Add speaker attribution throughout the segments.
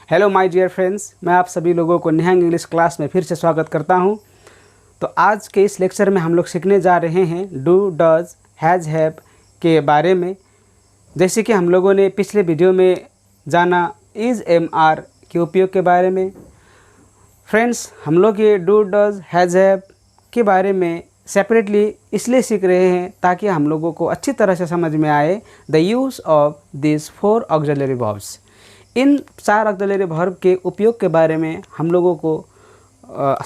Speaker 1: Hello my dear friends, मैं आप सभी लोगों को निहंग इंग्लिश क्लास में फिर से स्वागत करता हूं। तो आज के इस लेक्चर में हम लोग सीखने जा रहे हैं डू, डज, हैज़, हैव के बारे में। जैसे कि हम लोगों ने पिछले वीडियो में जाना इज़, एम, आर के उपयोग के बारे में। फ्रेंड्स, हम लोग ये डू, डज, हैज़, हैव के बारे में सेपरेटली इसलिए सीख रहे हैं ताकि हम लोगों को अच्छी तरह से समझ में आए the use of this 4 auxiliary verbs. In 4 auxiliary verb के उपयोग के बारे में हम लोगों को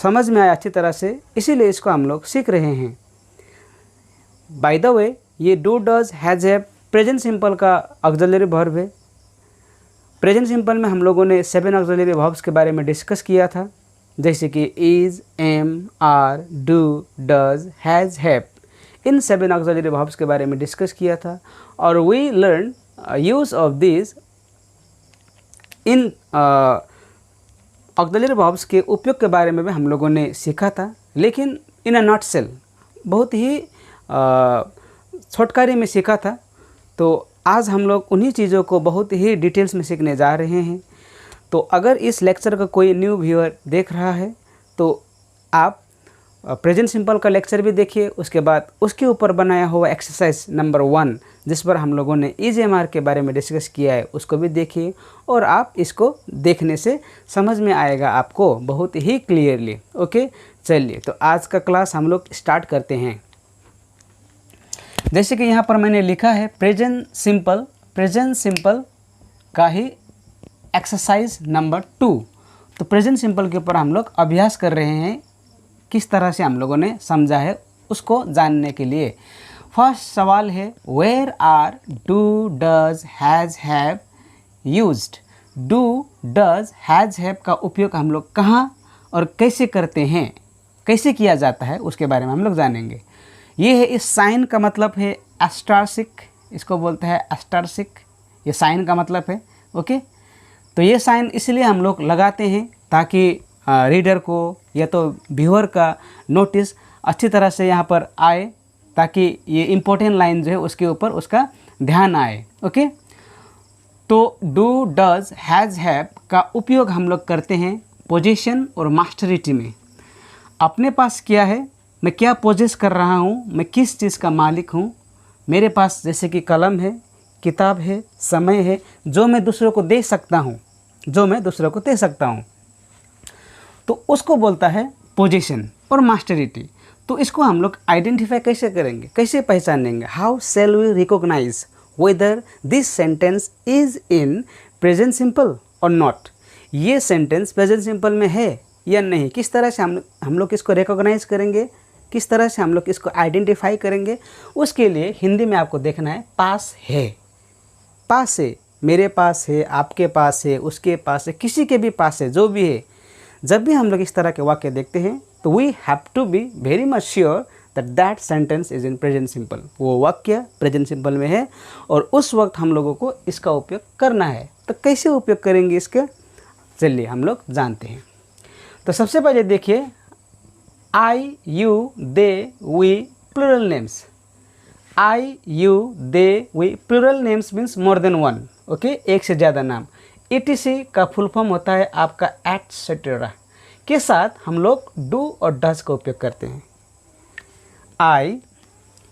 Speaker 1: समझ में आया अच्छी तरह से, इसीलिए इसको हम लोग सीख रहे हैं। बाय द वे, ये do, does, has, have present simple का ऑक्सिलरी वर्ब है। प्रेजेंट सिंपल में हम लोगों ने 7 ऑक्सिलरी वर्ब्स के बारे में डिस्कस किया था, जैसे कि is, am, are, do, does, has, have. इन 7 ऑक्सिलरी वर्ब्स के बारे में डिस्कस किया था और we learn use of this in auxiliary verbs के उपयोग के बारे में भी हम लोगों ने सीखा था, लेकिन इन अ नटसेल बहुत ही छोटकारी में सीखा था। तो आज हम लोग उन्हीं चीज़ों को बहुत ही डिटेल्स में सीखने जा रहे हैं। तो अगर इस लेक्चर का कोई न्यू व्यूअर देख रहा है तो आप प्रेजेंट सिंपल का लेक्चर भी देखिए, उसके बाद उसके ऊपर बनाया हुआ एक्सरसाइज नंबर 1 जिस पर हम लोगों ने इज़, एम, आर के बारे में डिस्कस किया है उसको भी देखिए, और आप इसको देखने से समझ में आएगा आपको बहुत ही क्लियरली। ओके, चलिए तो आज का क्लास हम लोग स्टार्ट करते हैं। जैसे कि यहाँ पर मैंने लिखा है प्रेजेंट सिंपल का ही एक्सरसाइज नंबर 2। तो प्रेजेंट सिंपल के ऊपर हम लोग अभ्यास कर रहे हैं, किस तरह से हम लोगों ने समझा है उसको जानने के लिए। फर्स्ट सवाल है where are do, does, has, have used. Do, does, has, have का उपयोग हम लोग कहाँ और कैसे करते हैं, कैसे किया जाता है उसके बारे में हम लोग जानेंगे। ये है, इस साइन का मतलब है एस्टर्सिक, इसको बोलते हैं एस्टर्सिक, ये साइन का मतलब है। ओके, तो ये साइन इसलिए हम लोग लगाते हैं ताकि रीडर को या तो व्यूअर का नोटिस अच्छी तरह से यहाँ पर आए, ताकि ये इम्पोर्टेंट लाइन जो है उसके ऊपर उसका ध्यान आए। ओके, तो डू, डज, हैज़, हैव का उपयोग हम लोग करते हैं पोजीशन और मास्टरिटी में। अपने पास क्या है, मैं क्या पोजेस कर रहा हूँ, मैं किस चीज़ का मालिक हूँ। मेरे पास जैसे कि कलम है, किताब है, समय है, जो मैं दूसरों को दे सकता हूँ, तो उसको बोलता है पोजीशन और मास्टरिटी। तो इसको हम लोग आइडेंटिफाई कैसे करेंगे, कैसे पहचानेंगे। How shall we recognise whether this sentence is in present simple और नॉट। ये सेंटेंस प्रेजेंट सिंपल में है या नहीं, किस तरह से हम लोग इसको रिकॉग्नाइज करेंगे, किस तरह से हम लोग इसको आइडेंटिफाई करेंगे। उसके लिए हिंदी में आपको देखना है पास है, पास है, मेरे पास है, आपके पास है, उसके पास है, किसी के भी पास है, जो भी है। जब भी हम लोग इस तरह के वाक्य देखते हैं तो we have to be very much sure that that sentence is in present simple. वो वाक्य प्रेजेंट सिंपल में है और उस वक्त हम लोगों को इसका उपयोग करना है। तो कैसे उपयोग करेंगे इसका, चलिए हम लोग जानते हैं। तो सबसे पहले देखिए I, you, they, we plural names. I, you, they, we plural names means more than 1। Okay, एक से ज़्यादा नाम। ETC का फुल फॉर्म होता है आपका एटसेट्रा के साथ हम लोग डू और डज का उपयोग करते हैं। आई,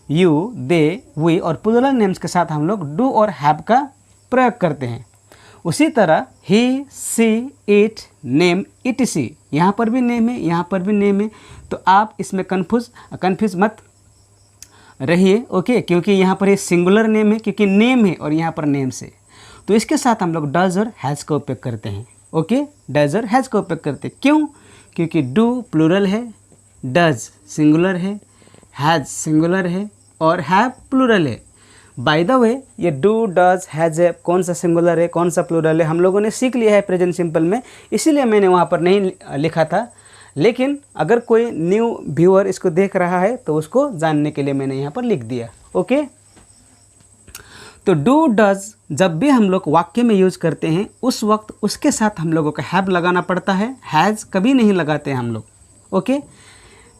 Speaker 1: यू, दे, वी और प्लूरल नेम्स के साथ हम लोग डू और हैव का प्रयोग करते हैं। उसी तरह ही, सी, इट, नेम, ETC, यहाँ पर भी नेम है, यहाँ पर भी नेम है। तो आप इसमें कन्फ्यूज मत रहिए। ओके, क्योंकि यहाँ पर ये सिंगुलर नेम है, क्योंकि नेम है और यहाँ पर नेम्स है। तो इसके साथ हम लोग डज और हैज़ का उपयोग करते हैं। ओके, डज और हैज़ का उपयोग करते हैं। क्यों? क्योंकि डू प्लूरल है, डज सिंगुलर है, हैज़ सिंगुलर है और हैव प्लूरल है। बाय द वे, ये डू, डज, हैज़, हैव कौन सा सिंगुलर है, कौन सा प्लूरल है हम लोगों ने सीख लिया है प्रेजेंट सिंपल में, इसीलिए मैंने वहाँ पर नहीं लिखा था। लेकिन अगर कोई न्यू व्यूअर इसको देख रहा है तो उसको जानने के लिए मैंने यहाँ पर लिख दिया। ओके, तो डू, डज जब भी हम लोग वाक्य में यूज़ करते हैं उस वक्त उसके साथ हम लोगों को हैव लगाना पड़ता है, हैज़ कभी नहीं लगाते हम लोग। ओके,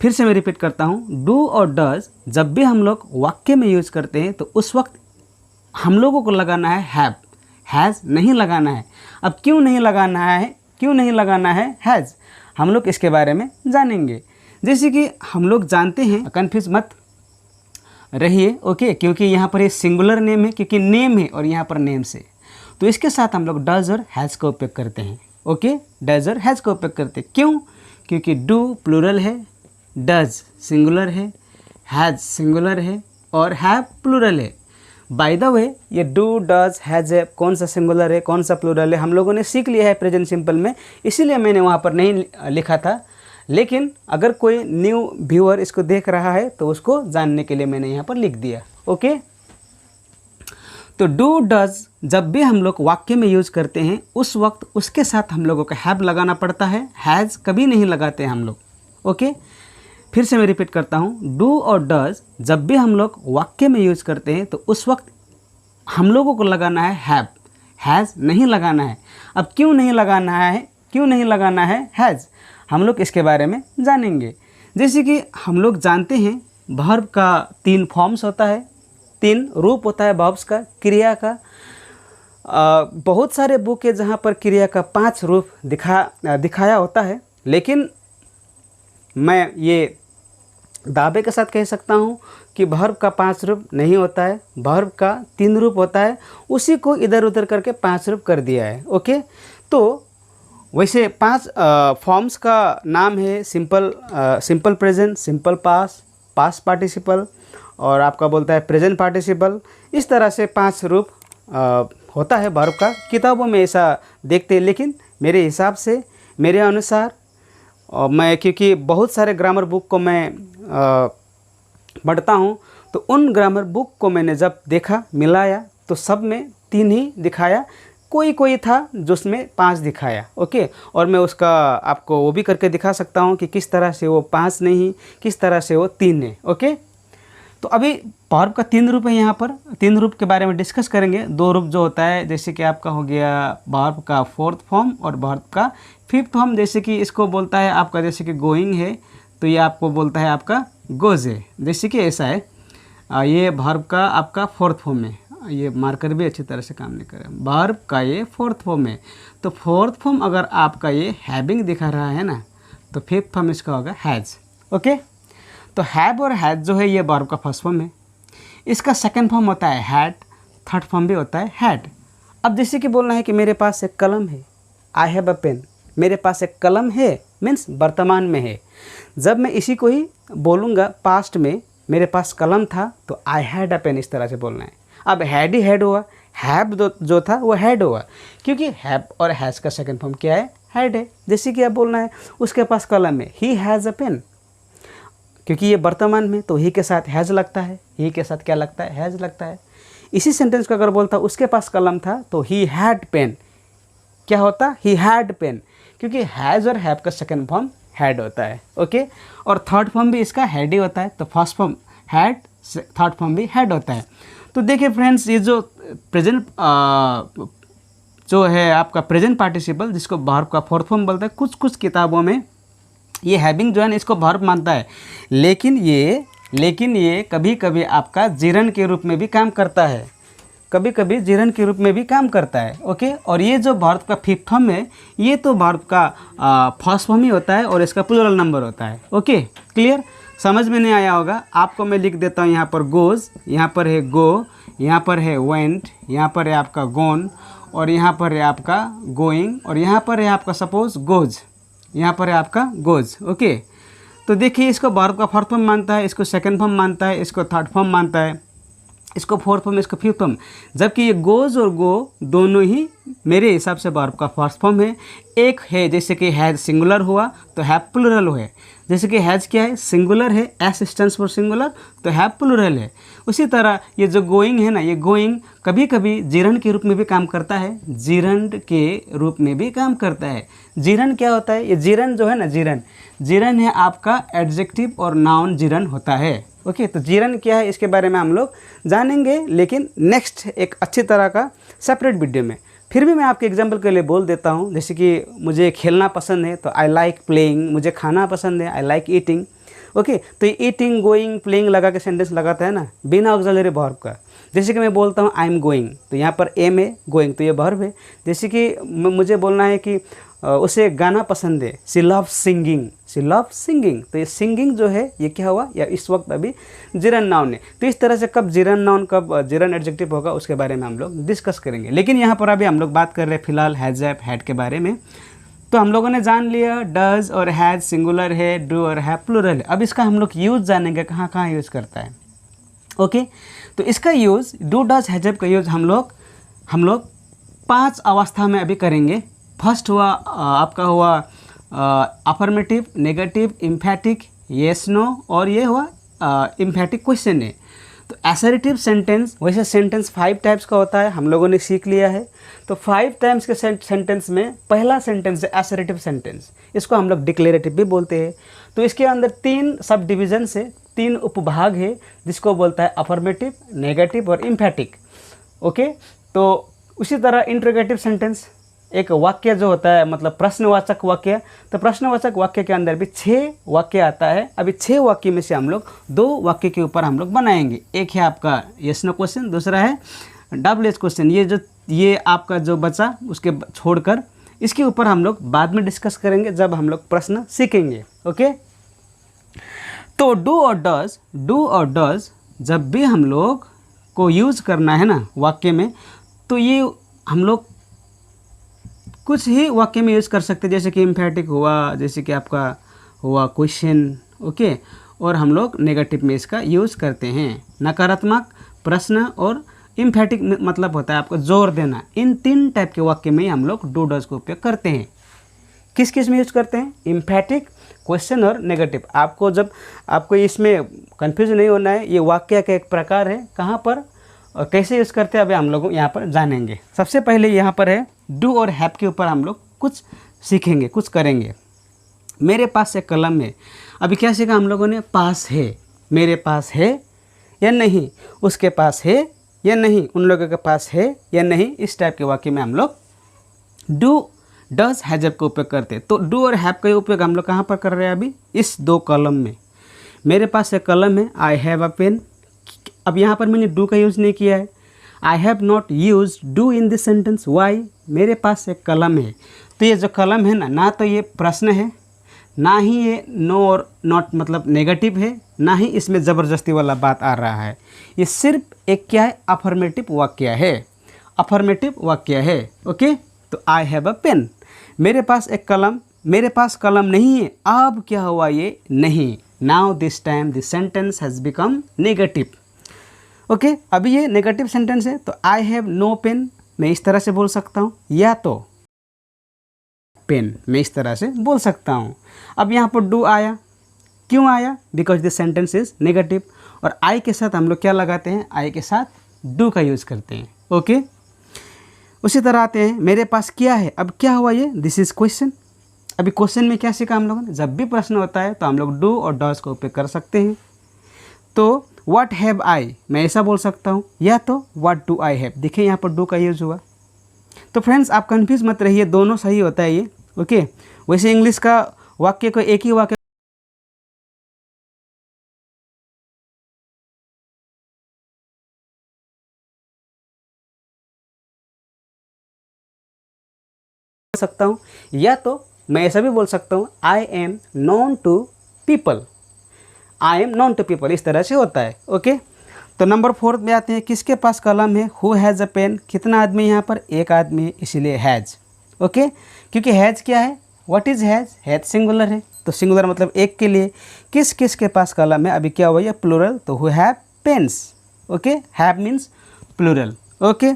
Speaker 1: फिर से मैं रिपीट करता हूँ, डू और डज जब भी हम लोग वाक्य में यूज़ करते हैं तो उस वक्त हम लोगों को लगाना है हैव, हैज़ नहीं लगाना है। अब क्यों नहीं लगाना है हैज़, हम लोग इसके बारे में जानेंगे। जैसे कि हम लोग जानते हैं, कन्फ्यूज मत रहिए, ओके, क्योंकि यहाँ पर ये सिंगुलर नेम है, क्योंकि नेम है और यहाँ पर नेम से, तो इसके साथ हम लोग डज और हैज़ का उपयोग करते हैं। ओके, डज और हैज़ का उपयोग करते हैं। क्यों? क्योंकि डू प्लूरल है, डज सिंगुलर है, हैज़ सिंगुलर है और हैव प्लूरल है। बाय द वे, ये डू, डज, हैज़ है, कौन सा सिंगुलर है, कौन सा प्लूरल है, हम लोगों ने सीख लिया है प्रेजेंट सिंपल में, इसीलिए मैंने वहाँ पर नहीं लिखा था। लेकिन अगर कोई न्यू व्यूअर इसको देख रहा है तो उसको जानने के लिए मैंने यहाँ पर लिख दिया। ओके, तो डू, डज जब भी हम लोग वाक्य में यूज़ करते हैं उस वक्त उसके साथ हम लोगों को हैव लगाना पड़ता है, हैज़ कभी नहीं लगाते हम लोग। ओके, फिर से मैं रिपीट करता हूँ, डू और डज जब भी हम लोग वाक्य में यूज़ करते हैं तो उस वक्त हम लोगों को लगाना है हैव, हैज़ नहीं लगाना है। अब क्यों नहीं लगाना है हैज़, हम लोग इसके बारे में जानेंगे। जैसे कि हम लोग जानते हैं वर्ब का 3 फॉर्म्स होता है, 3 रूप होता है वर्ब्स का, क्रिया का। बहुत सारे बुक है जहाँ पर क्रिया का 5 रूप दिखाया होता है, लेकिन मैं ये दावे के साथ कह सकता हूँ कि वर्ब का 5 रूप नहीं होता है, वर्ब का 3 रूप होता है, उसी को इधर उधर करके 5 रूप कर दिया है। ओके, तो वैसे 5 फॉर्म्स का नाम है simple present, simple past, past participle और आपका बोलता है प्रेजेंट पार्टिसिपल। इस तरह से 5 रूप होता है वर्ब का। किताबों में ऐसा देखते हैं, लेकिन मेरे हिसाब से, मेरे अनुसार, और मैं क्योंकि बहुत सारे ग्रामर बुक को मैं पढ़ता हूँ, तो उन ग्रामर बुक को मैंने जब देखा, मिलाया, तो सब में 3 ही दिखाया, कोई था जिसमें 5 दिखाया। ओके, और मैं उसका आपको वो भी करके दिखा सकता हूँ कि किस तरह से वो 5 नहीं, किस तरह से वो 3 है। ओके, तो अभी वर्ब का 3 रूप है, यहाँ पर 3 रूप के बारे में डिस्कस करेंगे। 2 रूप जो होता है, जैसे कि आपका हो गया वर्ब का 4th फॉर्म और वर्ब का 5th फॉर्म। जैसे कि इसको बोलता है आपका, जैसे कि गोइंग है तो ये आपको बोलता है आपका गोज है, जैसे कि ऐसा है। ये वर्ब का आपका 4th फॉर्म है, ये मार्कर भी अच्छी तरह से काम नहीं कर रहा है। वर्ब का ये 4th फॉर्म है, तो 4th फॉर्म अगर आपका ये हैविंग दिखा रहा है ना, तो 5th फॉर्म इसका होगा हैज़। ओके, तो हैव और हैज़ जो है ये वर्ब का 1st फॉर्म है। इसका 2nd फॉर्म होता है हैड, 3rd फॉर्म भी होता है हैड। अब जैसे कि बोलना है कि मेरे पास एक कलम है, आई हैव अ पेन, मेरे पास एक कलम है मीन्स वर्तमान में है। जब मैं इसी को ही बोलूँगा पास्ट में, मेरे पास कलम था, तो आई हैड अ पेन, इस तरह से बोलना है। अब हैड ही हैड हुआ, हैव जो था वो हैड हुआ, क्योंकि हैव और हैज़ का 2nd फॉर्म क्या है, हैड है। जैसे कि आप बोलना है उसके पास कलम है, ही हैज़ अ पेन, क्योंकि ये वर्तमान में, तो ही के साथ हैज़ लगता है, ही के साथ क्या लगता है, हैज़ लगता है। इसी सेंटेंस को अगर बोलता उसके पास कलम था, तो ही हैड पेन, क्या होता, ही हैड पेन, क्योंकि हैज़ और हैव का 2nd फॉर्म हैड होता है। ओके, और 3rd फॉर्म भी इसका हैड ही होता है, तो 1st form had, 3rd form भी हैड होता है। तो देखिए फ्रेंड्स, ये जो प्रेजेंट जो है आपका प्रेजेंट पार्टिसिपल, जिसको वर्ब का 4th फॉर्म बोलता है, कुछ किताबों में ये हैविंग जो है ना इसको वर्ब मानता है, लेकिन ये कभी कभी आपका जिरन के रूप में भी काम करता है, कभी कभी जिरन के रूप में भी काम करता है। ओके, और ये जो वर्ब का 5th फॉर्म है, ये तो वर्ब का 1st फॉर्म ही होता है और इसका प्लूरल नंबर होता है। ओके, क्लियर, समझ में नहीं आया होगा, आपको मैं लिख देता हूँ। यहाँ पर गोज़, यहाँ पर है गो, यहाँ पर है वेंट, यहाँ पर है आपका गोन, और यहाँ पर है आपका गोइंग, और यहाँ पर है आपका सपोज गोज, यहाँ पर है आपका गोज। ओके, तो देखिए इसको वर्ब का 4th फॉर्म मानता है, इसको 2nd फॉर्म मानता है, इसको 3rd फॉर्म मानता है, इसको 4th फॉर्म, इसको 5th फॉर्म, जबकि ये गोज और गो दोनों ही मेरे हिसाब से वर्ब का 1st फॉर्म है। एक है जैसे कि हैज़ सिंगुलर हुआ तो हैव प्लूरल है, जैसे कि हैज़ क्या है, सिंगुलर है, एस स्टैंड्स फॉर सिंगुलर, तो हैव प्लूरल है। उसी तरह ये जो गोइंग है ना, ये गोइंग कभी कभी जिरन के रूप में भी काम करता है, जिरन के रूप में भी काम करता है। जिरन क्या होता है, ये जिरन जो है ना, जिरन है आपका एडजेक्टिव और नाउन जिरन होता है। ओके, तो जिरन क्या है इसके बारे में हम लोग जानेंगे, लेकिन नेक्स्ट एक अच्छी तरह का सेपरेट वीडियो में। फिर भी मैं आपके एग्जाम्पल के लिए बोल देता हूँ, जैसे कि मुझे खेलना पसंद है तो आई लाइक प्लेइंग, मुझे खाना पसंद है आई लाइक ईटिंग, ओके, तो ये ईटिंग, गोइंग, प्लेइंग लगा के सेंटेंस लगाता है ना बिना ऑक्सिलरी वर्ब का। जैसे कि मैं बोलता हूँ आई एम गोइंग, तो यहाँ पर एम है, गोइंग तो ये वर्ब है। जैसे कि मुझे बोलना है कि उसे गाना पसंद है, she love singing, she love singing, तो ये सिंगिंग जो है ये क्या हुआ, या इस वक्त अभी जिरन नाउन है। तो इस तरह से कब जिरन नाउन, कब जिरन एडजेक्टिव होगा उसके बारे में हम लोग डिस्कस करेंगे। लेकिन यहाँ पर अभी हम लोग बात कर रहे हैं फिलहाल हैज़, हैव, हैड के बारे में। तो हम लोगों ने जान लिया डज और हैज़ सिंगुलर है, डू और हैव प्लूरल है। अब इसका हम लोग यूज़ जानेंगे कहाँ कहाँ यूज़ करता है। ओके, तो इसका use do, does, has, have का यूज़ हम लोग 5 अवस्था में अभी करेंगे। फर्स्ट हुआ आपका हुआ affirmative, negative, emphatic, yes no, और ये हुआ इम्फैटिक क्वेश्चन है। तो असर्टिव सेंटेंस, वैसे सेंटेंस 5 टाइप्स का होता है, हम लोगों ने सीख लिया है। तो 5 टाइप्स के सेंटेंस में पहला सेंटेंस है असर्टिव सेंटेंस, इसको हम लोग डिक्लेरेटिव भी बोलते हैं। तो इसके अंदर 3 सब डिविजन है, 3 उपभाग है, जिसको बोलता है अफर्मेटिव, नेगेटिव और इम्फैटिक। ओके, तो उसी तरह इंट्रोगेटिव सेंटेंस, एक वाक्य जो होता है मतलब प्रश्नवाचक वाक्य, तो प्रश्नवाचक वाक्य के अंदर भी 6 वाक्य आता है। अभी 6 वाक्य में से हम लोग 2 वाक्य के ऊपर हम लोग बनाएंगे। एक है आपका यस नो क्वेश्चन, दूसरा है डबल एच क्वेश्चन। ये आपका जो बचा उसके छोड़कर इसके ऊपर हम लोग बाद में डिस्कस करेंगे जब हम लोग प्रश्न सीखेंगे। ओके, तो डू और डज जब भी हम लोग को यूज़ करना है ना वाक्य में, तो ये हम लोग कुछ ही वाक्य में यूज़ कर सकते हैं। जैसे कि इम्फैटिक हुआ, जैसे कि आपका हुआ क्वेश्चन। ओके, और हम लोग नेगेटिव में इसका यूज़ करते हैं। नकारात्मक, प्रश्न और इम्फैटिक मतलब होता है आपको जोर देना। इन 3 टाइप के वाक्य में हम लोग डू डज का उपयोग करते हैं। किस किस में यूज़ करते हैं? इम्फैटिक, क्वेश्चन और नेगेटिव। आपको इसमें कंफ्यूज नहीं होना है, ये वाक्य का एक प्रकार है। कहाँ पर और कैसे यूज़ करते हैं अभी हम लोग यहाँ पर जानेंगे। सबसे पहले यहाँ पर है डू और हैव के ऊपर हम लोग कुछ सीखेंगे, कुछ करेंगे। मेरे पास एक कलम है, अभी क्या सीखा हम लोगों ने? पास है, मेरे पास है या नहीं, उसके पास है या नहीं, उन लोगों के पास है या नहीं। इस टाइप के वाक्य में हम लोग डू, डज, हैज का उपयोग करते हैं। तो डू और हैव का उपयोग हम लोग कहाँ पर कर रहे हैं? अभी इस 2 कॉलम में। मेरे पास एक कलम है, आई हैव अ पेन। अब यहाँ पर मैंने डू का यूज़ नहीं किया है। I have not use do in this sentence. Why? मेरे पास एक कलम है। तो ये जो कलम है ना तो ये प्रश्न है, ना ही ये नो और नॉट मतलब नेगेटिव है, ना ही इसमें ज़बरदस्ती वाला बात आ रहा है। ये सिर्फ एक क्या है? अफर्मेटिव वाक्य है, अफर्मेटिव वाक्य है। ओके, तो आई हैव अ पेन, मेरे पास एक कलम, मेरे पास कलम नहीं है। अब क्या हुआ? ये नहीं। Now this time this sentence has become negative. Okay, अभी ये नेगेटिव सेंटेंस है। तो आई हैव नो पेन मैं इस तरह से बोल सकता हूँ, या तो पेन मैं इस तरह से बोल सकता हूँ। अब यहाँ पर डू आया, क्यों आया? Because this sentence is negative. और आई के साथ हम लोग क्या लगाते हैं? आई के साथ डू का यूज़ करते हैं। ओके, उसी तरह आते हैं मेरे पास क्या है। अब क्या हुआ? ये दिस इज क्वेश्चन। अभी क्वेश्चन में क्या सीखा हम लोगों ने? जब भी प्रश्न होता है तो हम लोग डू और डज का उपयोग कर सकते हैं। तो व्हाट हैव आई मैं ऐसा बोल सकता हूँ, या तो व्हाट डू आई हैव। देखिए यहाँ पर डू का यूज़ हुआ। तो फ्रेंड्स आप कंफ्यूज मत रहिए, दोनों सही होता है ये। ओके, वैसे इंग्लिश का वाक्य को एक ही वाक्य सकता हूँ, या तो मैं ऐसा भी बोल सकता हूँ I am known to people, I am known to people, इस तरह से होता है। ओके, तो नंबर 4 में आते हैं, किसके पास कलम है? Who has a pen. कितना आदमी यहाँ पर? एक आदमी है, इसीलिए हैज़। ओके, क्योंकि हैज़ क्या है? What is has? Has singular है, तो सिंगुलर मतलब एक के लिए। किस किस के पास कलम है? अभी क्या हुआ? ये प्लूरल, तो who have pens. Okay, have means plural. Okay,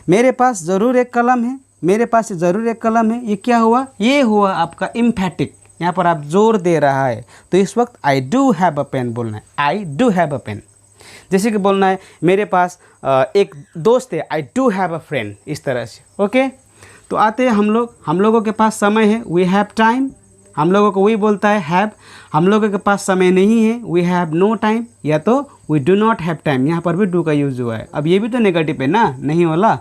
Speaker 1: मेरे पास ज़रूर एक कलम है, मेरे पास ज़रूर एक कलम है। ये क्या हुआ? ये हुआ आपका इम्फैटिक, यहाँ पर आप जोर दे रहा है। तो इस वक्त I do have a pen बोलना है, I do have a pen. जैसे कि बोलना है मेरे पास एक दोस्त है, I do have a friend, इस तरह से। ओके, तो आते हैं हम लोगों के पास समय है, वी हैव टाइम। हम लोगों को वही बोलता है हैव। हम लोगों के पास समय नहीं है, वी हैव नो टाइम, या तो we do not have time. यहाँ पर भी डू का यूज़ हुआ है। अब ये भी तो नेगेटिव है ना, नहीं वाला।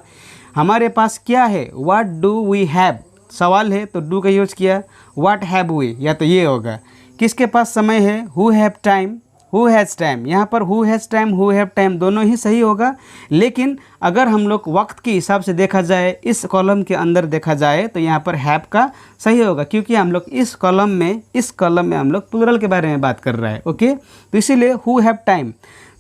Speaker 1: हमारे पास क्या है? व्हाट डू वी हैव, सवाल है तो डू का यूज़ किया। व्हाट हैव वी, या तो ये होगा किसके पास समय है, who have time, who has time. यहाँ पर who has time, who have time दोनों ही सही होगा, लेकिन अगर हम लोग वक्त के हिसाब से देखा जाए, इस कॉलम के अंदर देखा जाए तो यहाँ पर हैव का सही होगा, क्योंकि हम लोग इस कॉलम में हम लोग प्लूरल के बारे में बात कर रहे हैं। ओके, तो इसीलिए हु हैव टाइम,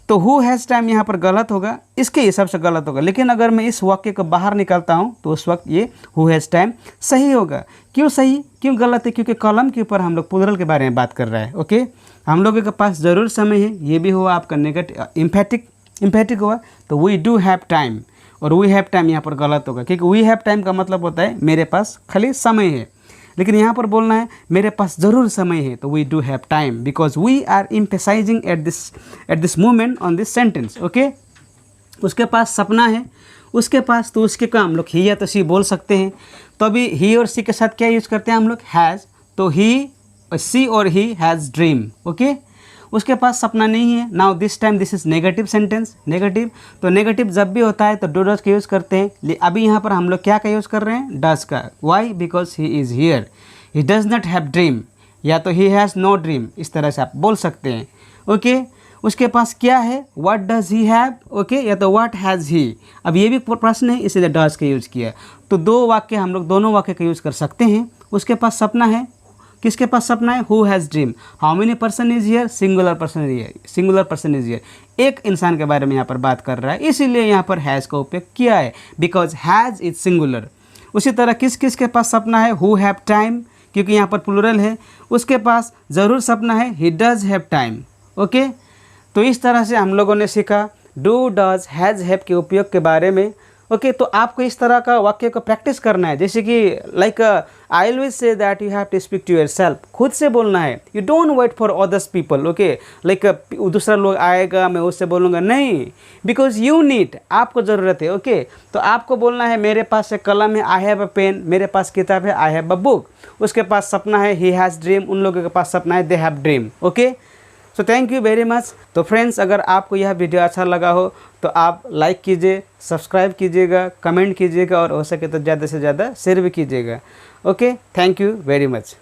Speaker 1: तो हु हैज़ टाइम यहाँ पर गलत होगा, इसके हिसाब से गलत होगा। लेकिन अगर मैं इस वाक्य को बाहर निकालता हूँ तो उस वक्त ये हु हैज़ टाइम सही होगा। क्यों सही, क्यों गलत है? क्योंकि कॉलम के ऊपर हम लोग प्लूरल के बारे में बात कर रहे हैं। ओके, हम लोगों के पास ज़रूर समय है, ये भी हुआ आपका नेगेटिव, इम्फेटिक हुआ, तो वी डू हैव टाइम, और वी हैव टाइम यहाँ पर गलत होगा, क्योंकि वी हैव टाइम का मतलब होता है मेरे पास खाली समय है, लेकिन यहाँ पर बोलना है मेरे पास ज़रूर समय है, तो we do have time, because we are emphasising at this moment on this sentence. Okay, उसके पास सपना है, उसके पास, तो उसके का हम लोग ही या तो सी बोल सकते हैं। तो अभी ही और सी के साथ क्या यूज़ करते हैं हम लोग, हैज़, तो ही, सी और ही हैज़ ड्रीम। ओके, उसके पास सपना नहीं है। Now this time this is negative sentence, negative, तो नेगेटिव जब भी होता है तो डू डज का यूज़ करते हैं। अभी यहाँ पर हम लोग क्या का यूज़ कर रहे हैं, डज का। Why, because he is here, he does not have dream, या तो ही हैज़ नो ड्रीम, इस तरह से आप बोल सकते हैं। ओके, उसके पास क्या है, what does he have, okay, या तो व्हाट हैज़ ही। अब ये भी प्रश्न है, इसीलिए डज का यूज़ किया। तो दो वाक्य हम लोग दोनों वाक्य का यूज़ कर सकते हैं। उसके पास सपना है, किसके पास सपना है, who has dream. How many person is here, singular person is here, एक इंसान के बारे में यहाँ पर बात कर रहा है, इसीलिए यहाँ पर हैज़ का उपयोग किया है, बिकॉज हैज़ इज सिंगुलर। उसी तरह किस किस के पास सपना है, हु हैव टाइम, क्योंकि यहाँ पर प्लूरल है, उसके पास ज़रूर सपना है, he does have time. Okay, तो इस तरह से हम लोगों ने सीखा डू, डज, हैज़, हैव के उपयोग के बारे में। ओके, तो आपको इस तरह का वाक्य को प्रैक्टिस करना है, जैसे कि like I always say that you have to speak to yourself, खुद से बोलना है। You don't wait for others people. Okay, like दूसरा लोग आएगा मैं उससे बोलूँगा, नहीं, बिकॉज यू नीड, आपको ज़रूरत है। ओके, तो आपको बोलना है मेरे पास एक कलम है, आई हैव अ पेन, मेरे पास किताब है, आई हैव अ बुक। उसके पास सपना है, ही हैज़ ड्रीम, उन लोगों के पास सपना है, they have dream. Okay, so thank you very much. तो फ्रेंड्स, अगर आपको यह वीडियो अच्छा लगा हो तो आप लाइक कीजिए, सब्सक्राइब कीजिएगा, कमेंट कीजिएगा, और हो सके तो ज़्यादा से ज़्यादा शेयर भी कीजिएगा। Okay, thank you very much.